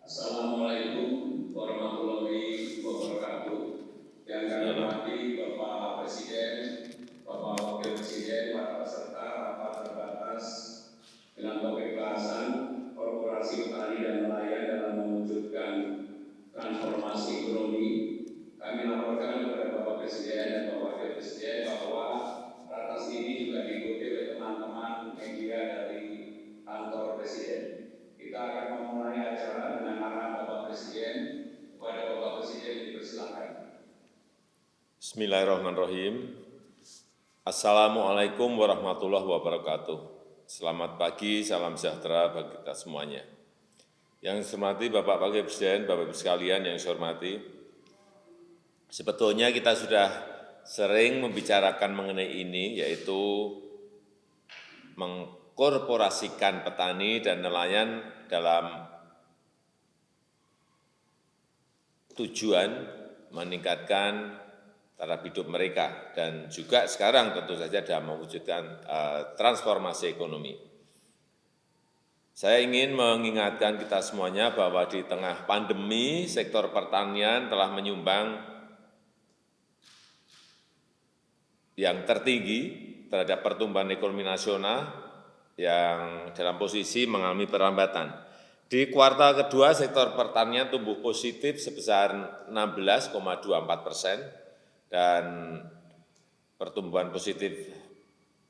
Assalamualaikum warahmatullahi wabarakatuh. Yang kami hormati Bapak Presiden, Bapak Wakil Presiden, para peserta rapat terbatas dengan kebebasan Korporasi Petani dan Nelayan dalam mewujudkan transformasi ekonomi. Kami laporkan kepada Bapak Presiden dan Bapak Wakil Presiden bahwa ratas ini juga diikuti oleh teman-teman media dari kantor Presiden. Kita akan memulai acara dengan arahan Bapak Presiden. Kepada Bapak Presiden dipersilakan. Bismillahirrahmanirrahim. Assalamualaikum warahmatullahi wabarakatuh. Selamat pagi, salam sejahtera bagi kita semuanya. Yang saya hormati Bapak Wakil Presiden, Bapak Ibu sekalian yang saya hormati, sebetulnya kita sudah sering membicarakan mengenai ini, yaitu mengkorporasikan petani dan nelayan dalam tujuan meningkatkan taraf hidup mereka dan juga sekarang tentu saja dalam mewujudkan transformasi ekonomi. Saya ingin mengingatkan kita semuanya bahwa di tengah pandemi sektor pertanian telah menyumbang yang tertinggi terhadap pertumbuhan ekonomi nasional yang dalam posisi mengalami perlambatan. Di kuartal kedua, sektor pertanian tumbuh positif sebesar 16,24%, dan pertumbuhan positif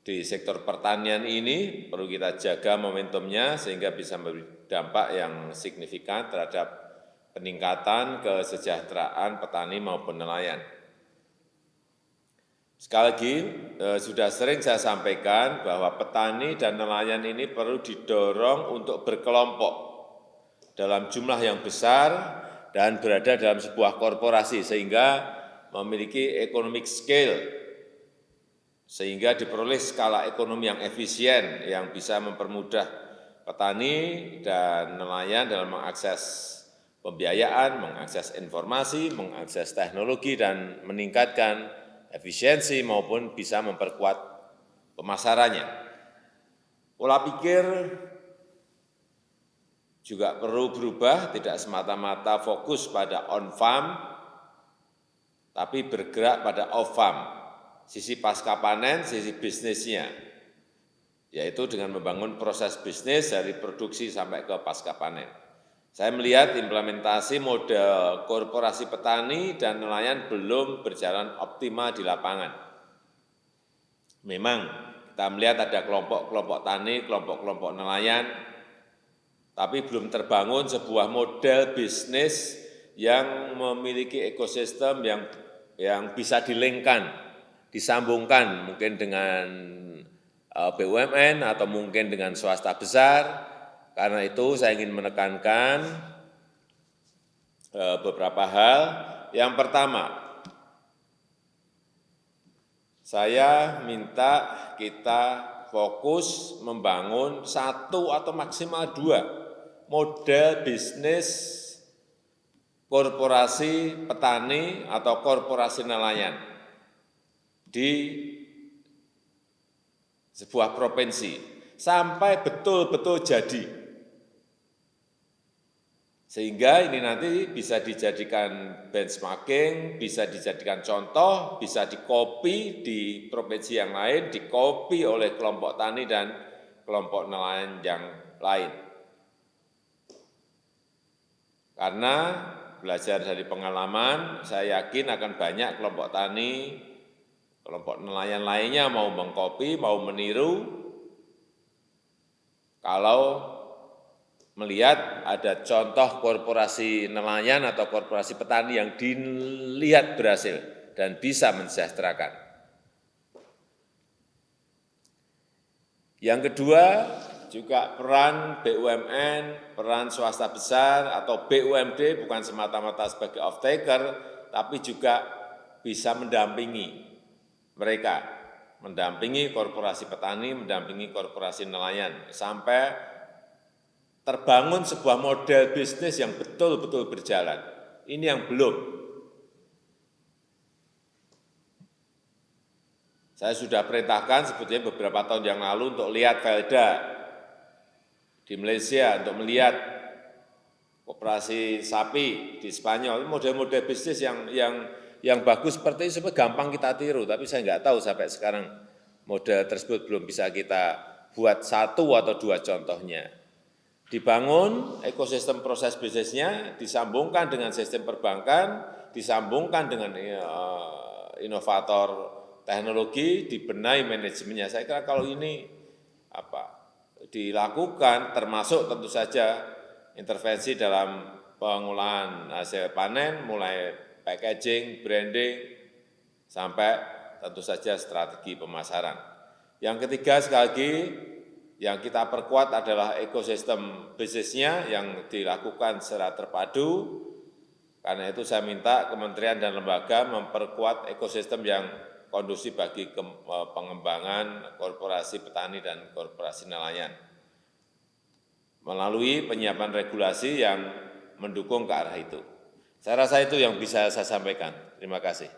di sektor pertanian ini perlu kita jaga momentumnya sehingga bisa memberi dampak yang signifikan terhadap peningkatan kesejahteraan petani maupun nelayan. Sekali lagi, sudah sering saya sampaikan bahwa petani dan nelayan ini perlu didorong untuk berkelompok dalam jumlah yang besar dan berada dalam sebuah korporasi sehingga memiliki economic scale, sehingga diperoleh skala ekonomi yang efisien yang bisa mempermudah petani dan nelayan dalam mengakses pembiayaan, mengakses informasi, mengakses teknologi, dan meningkatkan efisiensi maupun bisa memperkuat pemasarannya. Pola pikir juga perlu berubah, tidak semata-mata fokus pada on-farm, tapi bergerak pada off-farm, sisi pasca panen, sisi bisnisnya, yaitu dengan membangun proses bisnis dari produksi sampai ke pasca panen. Saya melihat implementasi model korporasi petani dan nelayan belum berjalan optimal di lapangan. Memang kita melihat ada kelompok-kelompok tani, kelompok-kelompok nelayan, tapi belum terbangun sebuah model bisnis yang memiliki ekosistem yang bisa dilengkan, disambungkan mungkin dengan BUMN atau mungkin dengan swasta besar. Karena itu saya ingin menekankan beberapa hal. Yang pertama, saya minta kita fokus membangun satu atau maksimal dua model bisnis korporasi petani atau korporasi nelayan di sebuah provinsi sampai betul-betul jadi. Sehingga ini nanti bisa dijadikan benchmarking, bisa dijadikan contoh, bisa dikopi di provinsi yang lain, dikopi oleh kelompok tani dan kelompok nelayan yang lain. Karena belajar dari pengalaman, saya yakin akan banyak kelompok tani, kelompok nelayan lainnya mau mengkopi, mau meniru, kalau melihat ada contoh korporasi nelayan atau korporasi petani yang dilihat berhasil dan bisa mensejahterakan. Yang kedua, juga peran BUMN, peran swasta besar atau BUMD bukan semata-mata sebagai off-taker, tapi juga bisa mendampingi mereka, mendampingi korporasi petani, mendampingi korporasi nelayan, sampai terbangun sebuah model bisnis yang betul-betul berjalan. Ini yang belum. Saya sudah perintahkan sebetulnya beberapa tahun yang lalu untuk lihat Velda di Malaysia, untuk melihat koperasi sapi di Spanyol, model-model bisnis yang bagus seperti itu gampang kita tiru, tapi saya nggak tahu sampai sekarang model tersebut belum bisa kita buat satu atau dua contohnya. Dibangun ekosistem proses bisnisnya, disambungkan dengan sistem perbankan, disambungkan dengan inovator teknologi, dibenahi manajemennya. Saya kira kalau ini dilakukan, termasuk tentu saja intervensi dalam pengolahan hasil panen, mulai packaging, branding, sampai tentu saja strategi pemasaran. Yang ketiga, sekali lagi, yang kita perkuat adalah ekosistem bisnisnya yang dilakukan secara terpadu. Karena itu saya minta kementerian dan lembaga memperkuat ekosistem yang kondusif bagi pengembangan korporasi petani dan korporasi nelayan melalui penyiapan regulasi yang mendukung ke arah itu. Saya rasa itu yang bisa saya sampaikan. Terima kasih.